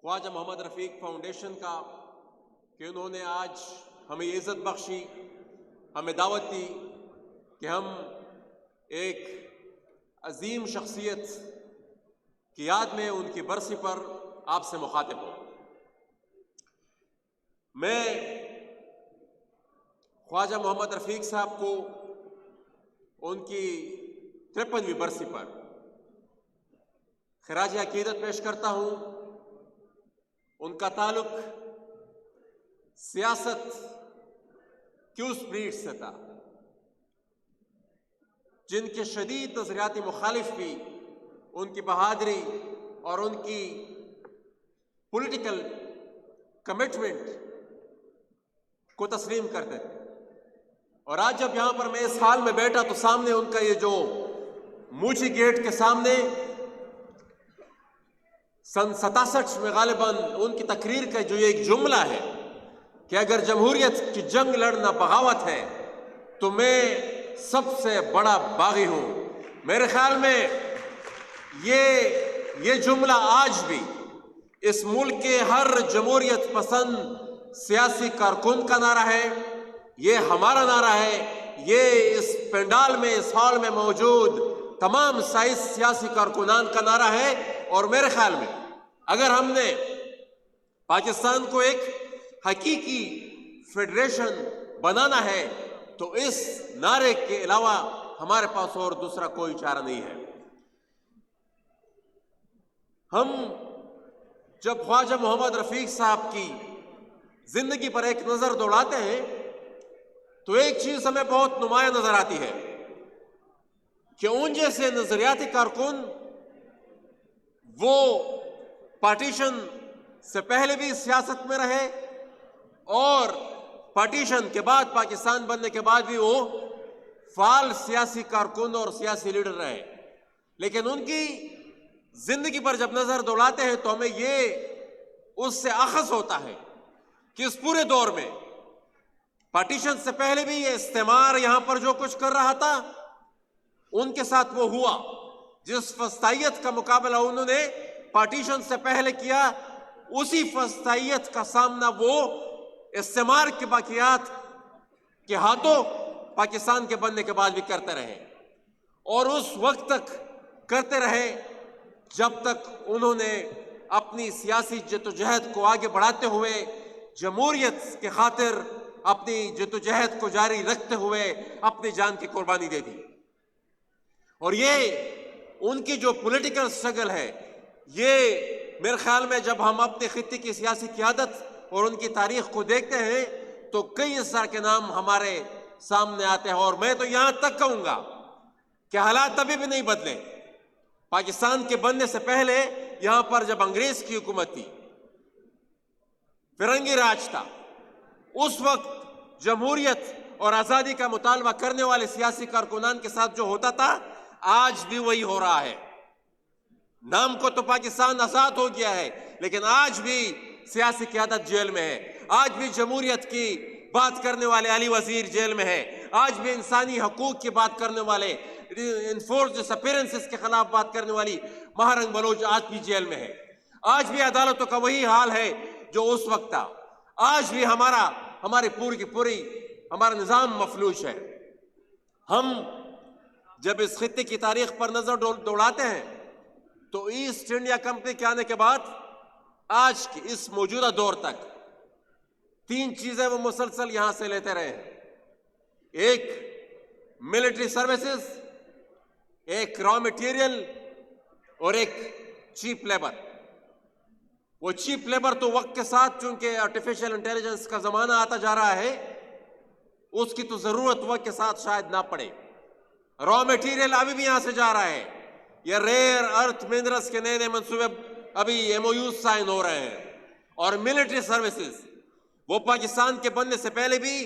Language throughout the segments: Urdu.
خواجہ محمد رفیق فاؤنڈیشن کا کہ انہوں نے آج ہمیں یہ عزت بخشی، ہمیں دعوت دی کہ ہم ایک عظیم شخصیت کی یاد میں ان کی برسی پر آپ سے مخاطب ہوں۔ میں خواجہ محمد رفیق صاحب کو ان کی 53ویں برسی پر خراج عقیدت پیش کرتا ہوں۔ ان کا تعلق سیاست کی اس بریڈ سے تھا جن کے شدید نظریاتی مخالف بھی ان کی بہادری اور ان کی پولیٹیکل کمٹمنٹ کو تسلیم کرتے تھے۔ اور آج جب یہاں پر میں اس حال میں بیٹھا تو سامنے ان کا یہ جو موچی گیٹ کے سامنے سن 67 میں غالباً ان کی تقریر کا جو ایک جملہ ہے کہ اگر جمہوریت کی جنگ لڑنا بغاوت ہے تو میں سب سے بڑا باغی ہوں، میرے خیال میں یہ جملہ آج بھی اس ملک کے ہر جمہوریت پسند سیاسی کارکن کا نعرہ ہے، یہ ہمارا نعرہ ہے، یہ اس پنڈال میں، اس ہال میں موجود تمام سیاسی کارکنان کا نعرہ ہے۔ اور میرے خیال میں اگر ہم نے پاکستان کو ایک حقیقی فیڈریشن بنانا ہے تو اس نعرے کے علاوہ ہمارے پاس اور دوسرا کوئی چارہ نہیں ہے۔ ہم جب خواجہ محمد رفیق صاحب کی زندگی پر ایک نظر دوڑاتے ہیں تو ایک چیز ہمیں بہت نمایاں نظر آتی ہے کہ ان جیسے نظریاتی کارکن وہ پارٹیشن سے پہلے بھی سیاست میں رہے اور پارٹیشن کے بعد پاکستان بننے کے بعد بھی وہ فعال سیاسی کارکن اور سیاسی لیڈر رہے، لیکن ان کی زندگی پر جب نظر دوڑاتے ہیں تو ہمیں یہ اس سے اخذ ہوتا ہے کہ اس پورے دور میں پارٹیشن سے پہلے بھی یہ استعمار یہاں پر جو کچھ کر رہا تھا ان کے ساتھ وہ ہوا، جس فسطائیت کا مقابلہ انہوں نے پارٹیشن سے پہلے کیا اسی فسطائیت کا سامنا وہ استعمار کے باقیات کے ہاتھوں پاکستان کے بننے کے بعد بھی کرتے رہے، اور اس وقت تک کرتے رہے جب تک انہوں نے اپنی سیاسی جدوجہد کو آگے بڑھاتے ہوئے جمہوریت کے خاطر اپنی جدوجہد کو جاری رکھتے ہوئے اپنی جان کی قربانی دے دی۔ اور یہ ان کی جو پولیٹیکل سٹرگل ہے، یہ میرے خیال میں جب ہم اپنے خطے کی سیاسی قیادت اور ان کی تاریخ کو دیکھتے ہیں تو کئی اس طرح کے نام ہمارے سامنے آتے ہیں، اور میں تو یہاں تک کہوں گا کہ حالات ابھی بھی نہیں بدلے۔ پاکستان کے بننے سے پہلے یہاں پر جب انگریز کی حکومت تھی، فرنگی راج تھا، اس وقت جمہوریت اور آزادی کا مطالبہ کرنے والے سیاسی کارکنان کے ساتھ جو ہوتا تھا آج بھی وہی ہو رہا ہے۔ نام کو تو پاکستان آزاد ہو گیا ہے، لیکن آج بھی سیاسی قیادت جیل میں ہے، آج بھی جمہوریت کی بات کرنے والے علی وزیر جیل میں ہے، آج بھی انسانی حقوق کی بات کرنے والے، انفورسڈ ڈس اپیرنسز کے خلاف بات کرنے والی مہارنگ بلوچ آج بھی جیل میں ہے، آج بھی عدالتوں کا وہی حال ہے جو اس وقت تھا، آج بھی ہماری پوری کی پوری ہمارا نظام مفلوج ہے۔ ہم جب اس خطے کی تاریخ پر نظر دوڑاتے ہیں تو ایسٹ انڈیا کمپنی کے آنے کے بعد آج کی اس موجودہ دور تک 3 چیزیں وہ مسلسل یہاں سے لیتے رہے ہیں، ایک ملٹری سروسز، ایک را مٹیریل اور ایک چیپ لیبر۔ وہ چیپ لیبر تو وقت کے ساتھ چونکہ آرٹیفیشل انٹیلیجنس کا زمانہ آتا جا رہا ہے اس کی تو ضرورت وقت کے ساتھ شاید نہ پڑے، را مٹیریل ابھی بھی یہاں سے جا رہا ہے، یہ ریئر ارتھ منرلز کے نئے منصوبے ابھی MOUs سائن ہو رہے ہیں، اور ملٹری سروسز وہ پاکستان کے بننے سے پہلے بھی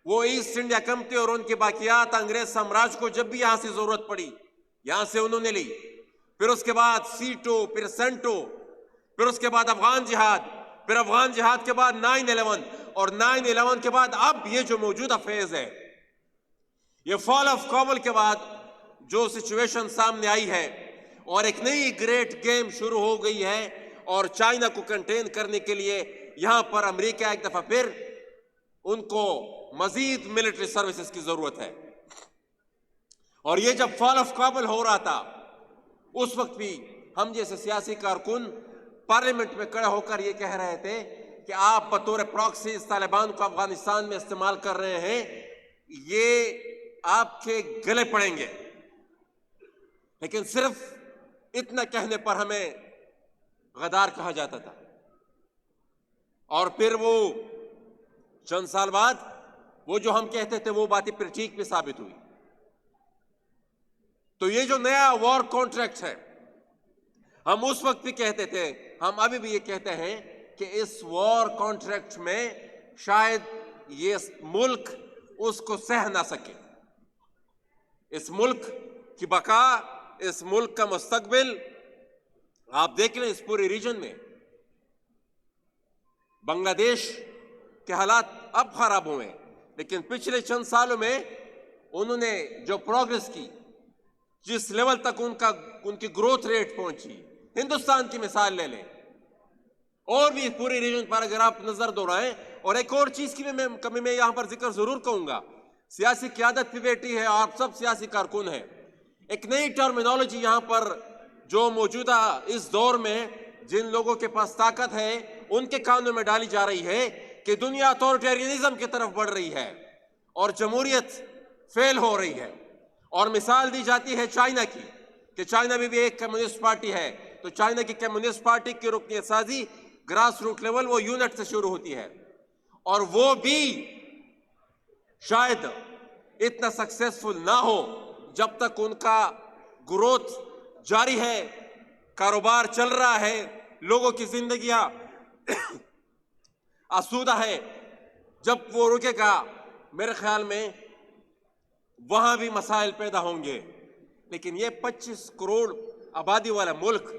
وہ ایسٹ انڈیا کمپنی اور ان کے باقیات انگریز سامراج کو جب بھی یہاں سے ضرورت پڑی یہاں سے انہوں نے لی، پھر اس کے بعد سیٹو، پھر سینٹو، پھر اس کے بعد افغان جہاد، پھر افغان جہاد کے بعد 9/11 اور 9/11 کے بعد اب یہ جو موجودہ فیز ہے، یہ فال آف کابل کے بعد جو سچویشن سامنے آئی ہے اور ایک نئی گریٹ گیم شروع ہو گئی ہے، اور چائنا کو کنٹین کرنے کے لیے یہاں پر امریکہ ایک دفعہ پھر ان کو مزید ملٹری سروسز کی ضرورت ہے. اور یہ جب فال آف کابل ہو رہا تھا اس وقت بھی ہم جیسے سیاسی کارکن پارلیمنٹ میں کھڑے ہو کر یہ کہہ رہے تھے کہ آپ بطور پراکسی طالبان کو افغانستان میں استعمال کر رہے ہیں، یہ آپ کے گلے پڑیں گے. لیکن صرف اتنا کہنے پر ہمیں غدار کہا جاتا تھا، اور پھر وہ چند سال بعد وہ جو ہم کہتے تھے وہ باتیں پھر ٹھیک بھی ثابت ہوئی. تو یہ جو نیا وار کانٹریکٹ ہے، ہم اس وقت بھی کہتے تھے، ہم ابھی بھی یہ کہتے ہیں کہ اس وار کانٹریکٹ میں شاید یہ ملک اس کو سہ نہ سکے. اس ملک کی بقا، اس ملک کا مستقبل آپ دیکھ لیں. اس پورے ریجن میں بنگلہ دیش کے حالات اب خراب ہوئے، لیکن پچھلے چند سالوں میں انہوں نے جو پروگرس کی، جس لیول تک ان کی گروتھ ریٹ پہنچی، ہندوستان کی مثال لے لیں، اور بھی پورے ریجن پر اگر آپ نظر دوڑائیں. اور ایک اور چیز کی میں یہاں پر ذکر ضرور کہوں گا، سیاسی قیادت بھی بیٹھی ہے، آپ سب سیاسی کارکن ہیں. ایک نئی ٹرمینالوجی یہاں پر جو موجودہ اس دور میں جن لوگوں کے پاس طاقت ہے ان کے کانوں میں ڈالی جا رہی ہے کہ دنیا اتھارٹیرینزم کی طرف بڑھ رہی ہے اور جمہوریت فیل ہو رہی ہے. اور مثال دی جاتی ہے چائنا کی کہ چائنا میں بھی ایک کمیونسٹ پارٹی ہے، تو چائنا کی کمیونسٹ پارٹی کی رکنیت سازی گراس روٹ لیول وہ یونٹ سے شروع ہوتی ہے، اور وہ بھی شاید اتنا سکسیسفل نہ ہو جب تک ان کا گروتھ جاری ہے، کاروبار چل رہا ہے، لوگوں کی زندگیاں آسودہ ہے. جب وہ رکے گا میرے خیال میں وہاں بھی مسائل پیدا ہوں گے. لیکن یہ 25 کروڑ آبادی والا ملک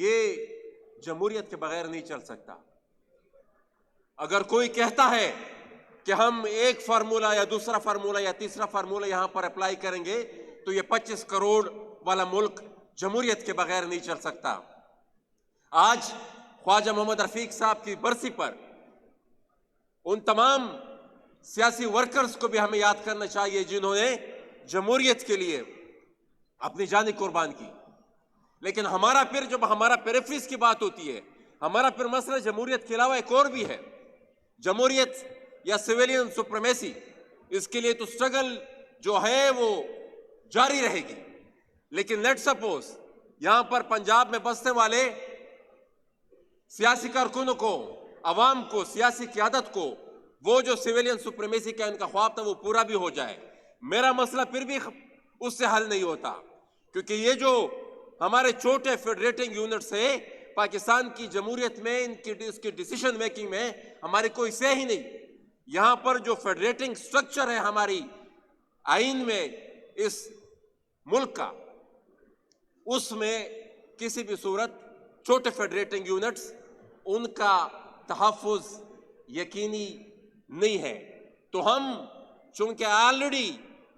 یہ جمہوریت کے بغیر نہیں چل سکتا. اگر کوئی کہتا ہے کہ ہم ایک فارمولہ یا دوسرا فارمولہ یا تیسرا فارمولہ یہاں پر اپلائی کریں گے تو یہ 25 کروڑ والا ملک جمہوریت کے بغیر نہیں چل سکتا. آج خواجہ محمد رفیق صاحب کی برسی پر ان تمام سیاسی ورکرز کو بھی ہمیں یاد کرنا چاہیے جنہوں نے جمہوریت کے لیے اپنی جانیں قربان کی. لیکن ہمارا پھر جب ہمارا پیریفریز کی بات ہوتی ہے، ہمارا پھر مسئلہ جمہوریت کے علاوہ ایک اور بھی ہے، جمہوریت یا سویلین سپریمیسی. اس کے لیے تو سٹرگل جو ہے وہ جاری رہے گی. لیکن لیٹ سپوز یہاں پر پنجاب میں بسنے والے سیاسی کارکنوں کو، عوام کو، سیاسی قیادت کو وہ جو سویلین سپریمیسی کا ان کا خواب تھا وہ پورا بھی ہو جائے، میرا مسئلہ پھر بھی اس سے حل نہیں ہوتا. کیونکہ یہ جو ہمارے چھوٹے فیڈریٹنگ یونٹس ہیں پاکستان کی جمہوریت میں، اس کی ڈیسیشن میکنگ میں ہماری کوئی سہ ہی نہیں. یہاں پر جو فیڈریٹنگ سٹرکچر ہے ہماری آئین میں اس ملک کا، اس میں کسی بھی صورت چھوٹے فیڈریٹنگ یونٹس ان کا تحفظ یقینی نہیں ہے. تو ہم چونکہ آلریڈی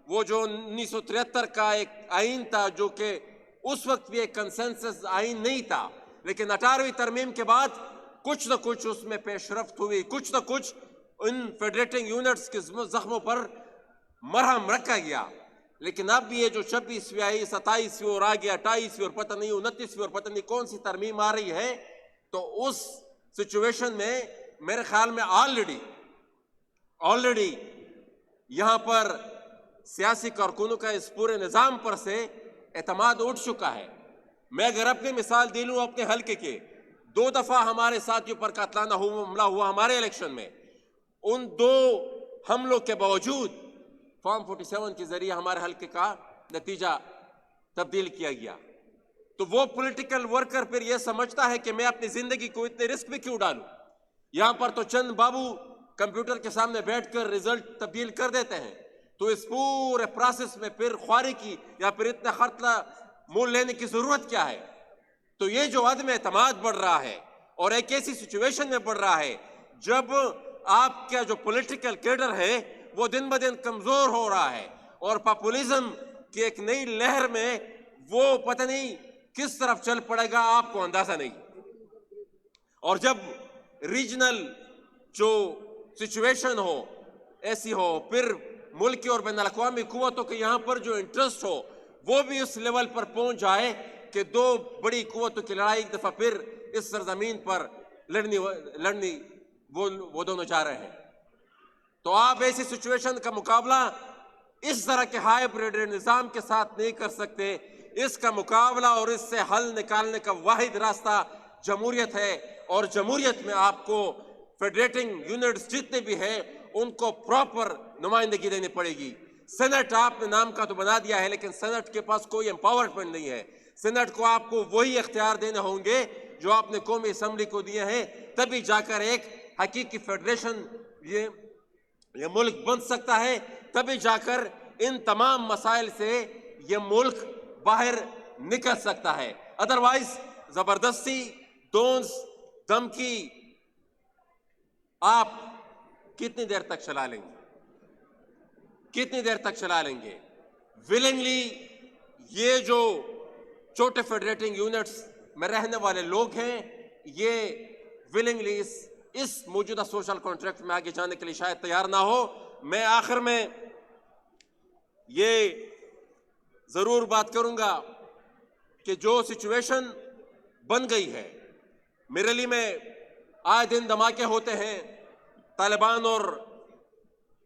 وہ جو 1973 کا ایک آئین تھا جو کہ اس وقت بھی ایک کنسنسس آئین نہیں تھا، لیکن 18ویں ترمیم کے بعد کچھ نہ کچھ اس میں پیش رفت ہوئی، کچھ نہ کچھ ان فیڈریٹنگ یونٹس کے زخموں پر مرہم رکھا گیا. لیکن اب یہ جو 26ویں آئی، 27ویں اور آگے 28ویں اور پتہ نہیں 29ویں اور پتہ نہیں کون سی ترمیم آ رہی ہے، تو اس سچویشن میں میرے خیال میں آلریڈی یہاں پر سیاسی کارکنوں کا اس پورے نظام پر سے اعتماد اٹھ چکا ہے. میں اگر اپنی مثال دے لوں اپنے حلقے کے، 2 دفعہ ہمارے ساتھیوں پر قاتلانہ حملہ ہوا ہمارے الیکشن میں. ان 2 حملوں کے باوجود فارم 47 کے ذریعے ہمارے حلقے کا نتیجہ تبدیل کیا گیا. تو وہ پولیٹیکل ورکر پھر یہ سمجھتا ہے کہ میں اپنی زندگی کو اتنے رسک میں کیوں ڈالوں. یہاں پر تو چند بابو کمپیوٹر کے سامنے بیٹھ کر رزلٹ تبدیل کر دیتے ہیں، تو اس پورے پروسیس میں پھر خواری کی یا پھر اتنا خرچہ مول لینے کی ضرورت کیا ہے. تو یہ جو عدم اعتماد بڑھ رہا ہے اور ایک ایسی سچویشن میں بڑھ رہا ہے جب آپ کا جو پولیٹیکل کیڈر ہے وہ دن بدن کمزور ہو رہا ہے، اور پاپولیزم کی ایک نئی لہر میں وہ پتہ نہیں کس طرف چل پڑے گا، آپ کو اندازہ نہیں. اور جب ریجنل جو سچویشن ہو ایسی ہو، پھر ملکی اور بین الاقوامی قوتوں کے یہاں پر جو انٹرسٹ ہو وہ بھی اس لیول پر پہنچ جائے کہ دو بڑی قوتوں کی لڑائی ایک دفعہ پھر اس سرزمین پر لڑنی وہ دونوں چاہ رہے ہیں، تو آپ ایسی سچویشن کا مقابلہ اس طرح کے ہائبرڈ نظام کے ساتھ نہیں کر سکتے۔ اس کا مقابلہ اور اس سے حل نکالنے کا واحد راستہ جمہوریت ہے، اور جمہوریت میں آپ کو فیڈریٹنگ یونٹس جتنے بھی ہیں ان کو پراپر نمائندگی دینی پڑے گی۔ سینٹ آپ نے نام کا تو بنا دیا ہے، لیکن سینٹ کے پاس کوئی امپاورمنٹ نہیں ہے۔ سینٹ کو آپ کو وہی اختیار دینے ہوں گے جو آپ نے قومی اسمبلی کو دیے ہیں، تبھی جا کر ایک حقیقی فیڈریشن یہ ملک بن سکتا ہے، تبھی جا کر ان تمام مسائل سے یہ ملک باہر نکل سکتا ہے۔ ادروائز زبردستی، دونس، دھمکی آپ کتنی دیر تک چلا لیں گے؟ کتنی دیر تک چلا لیں گے؟ ولنگلی یہ جو چھوٹے فیڈریٹنگ یونٹس میں رہنے والے لوگ ہیں، یہ ولنگلی اس موجودہ سوشل کانٹریکٹ میں آگے جانے کے لیے شاید تیار نہ ہو۔ میں آخر میں یہ ضرور بات کروں گا کہ جو سچویشن بن گئی ہے، میرلی میں آئے دن دھماکے ہوتے ہیں، طالبان اور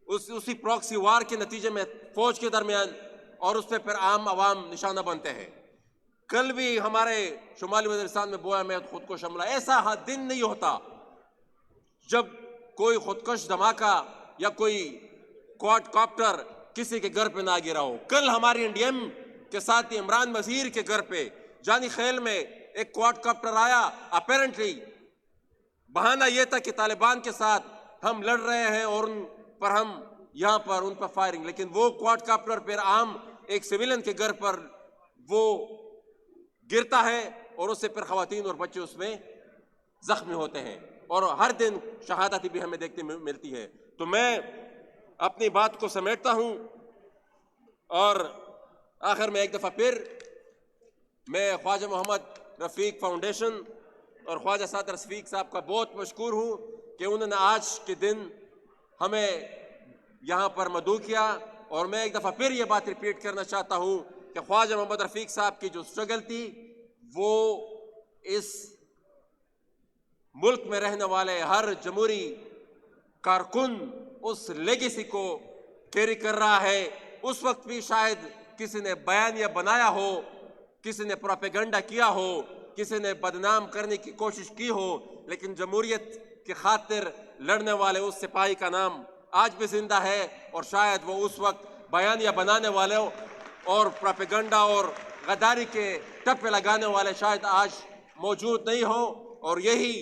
اسی پراکسی وار کے نتیجے میں فوج کے درمیان، اور اس پہ پھر عام عوام نشانہ بنتے ہیں۔ کل بھی ہمارے شمالی وزیرستان میں بویا میں خود کو حملہ، ایسا دن نہیں ہوتا جب کوئی خودکش دھماکہ یا کوئی کواد کاپٹر کسی کے گھر پہ نہ گرا ہو۔ کل ہماری انڈیم کے ساتھی عمران وزیر کے گھر پہ جانی خیل میں ایک کواد کاپٹر آیا، اپیرنٹلی بہانہ یہ تھا کہ طالبان کے ساتھ ہم لڑ رہے ہیں اور ان پر ہم یہاں پر ان پر فائرنگ، لیکن وہ کواد کاپٹر پھر عام ایک سویلین کے گھر پر وہ گرتا ہے اور اس سے پھر خواتین اور بچے اس میں زخمی ہوتے ہیں، اور ہر دن شہادت بھی ہمیں دیکھنے ملتی ہے۔ تو میں اپنی بات کو سمیٹتا ہوں، اور آخر میں ایک دفعہ پھر میں خواجہ محمد رفیق فاؤنڈیشن اور خواجہ سعد رفیق صاحب کا بہت مشکور ہوں کہ انہوں نے آج کے دن ہمیں یہاں پر مدعو کیا، اور میں ایک دفعہ پھر یہ بات ریپیٹ کرنا چاہتا ہوں کہ خواجہ محمد رفیق صاحب کی جو سٹرگل تھی وہ اس ملک میں رہنے والے ہر جمہوری کارکن اس لیگیسی کو کیری کر رہا ہے۔ اس وقت بھی شاید کسی نے بیانیہ بنایا ہو، کسی نے پروپیگنڈا کیا ہو، کسی نے بدنام کرنے کی کوشش کی ہو، لیکن جمہوریت کی خاطر لڑنے والے اس سپاہی کا نام آج بھی زندہ ہے، اور شاید وہ اس وقت بیانیہ بنانے والے اور پروپیگنڈا اور غداری کے ٹپے لگانے والے شاید آج موجود نہیں ہو۔ اور یہی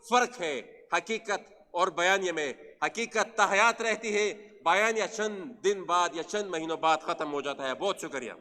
فرق ہے حقیقت اور بیانیہ میں۔ حقیقت تحیات رہتی ہے، بیانیہ چند دن بعد یا چند مہینوں بعد ختم ہو جاتا ہے۔ بہت شکریہ۔